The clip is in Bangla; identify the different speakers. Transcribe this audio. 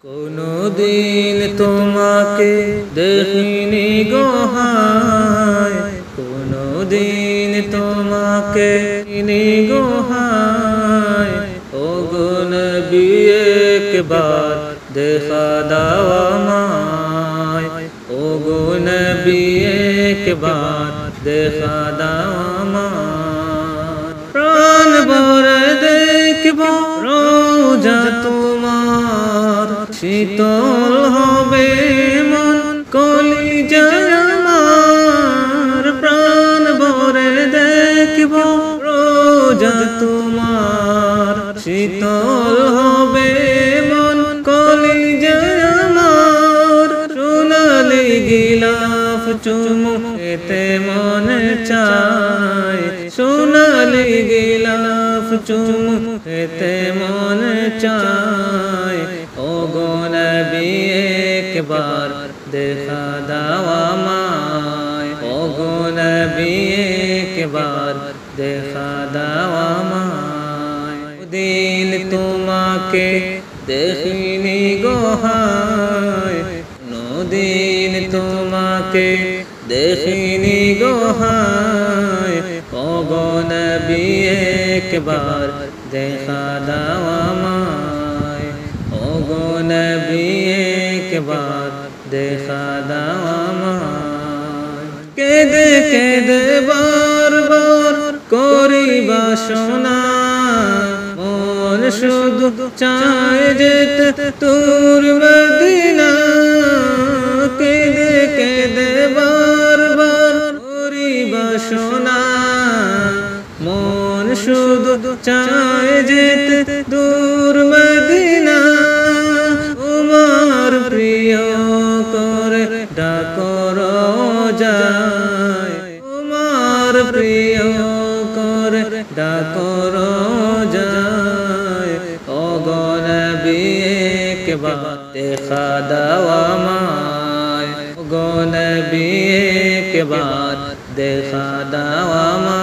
Speaker 1: কোনদিন তোমাকে দেখিনি গো হায়, কোনদিন তোমাকে দেখিনি গো হায়। ও গো নবী একবার দেখা দাও আমায়, ও গো নবী একবার দেখা দাও আমায়। প্রাণ ভরে দেখব রোজা তোমার, শীতল হবে মন কলিজা আমার। প্রাণ ভরে দেখব রোজা তোমার, শীতল হবে মন কলিজা আমার। সোনালি গিলাফ চুমু খেতে মন চায়, সোনালি গিলাফ চুমু খেতে মন চায়। ও গো নবী একবার দেখা দাও আমায়, ও গো নবী একবার দেখা দাও আমায়। দিন তোমাকে দেখিনি গো হায়, কোনদিন তোমাকে দেখিনি গো হায়। ও গো নবী একবার দেখা দাও আমায়, ও গো নবী একবার দেখা দাও আমায়। কেঁদে কেঁদে বারবার করি বাসনা, মন শুধু চায় যেতে তোর মদিনা। কেঁদে কেঁদে বারবার করি বাসনা, মন শুধু চায় যেতে দূর মদিনা। তোমার প্রিয় করে ডাকো রোজায়, তোমার প্রিয় করে ডাকো রোজায়। ও গো নবী একবার দেখা দাও আমায়, ও গো নবী একবার দেখা দাও আমায়।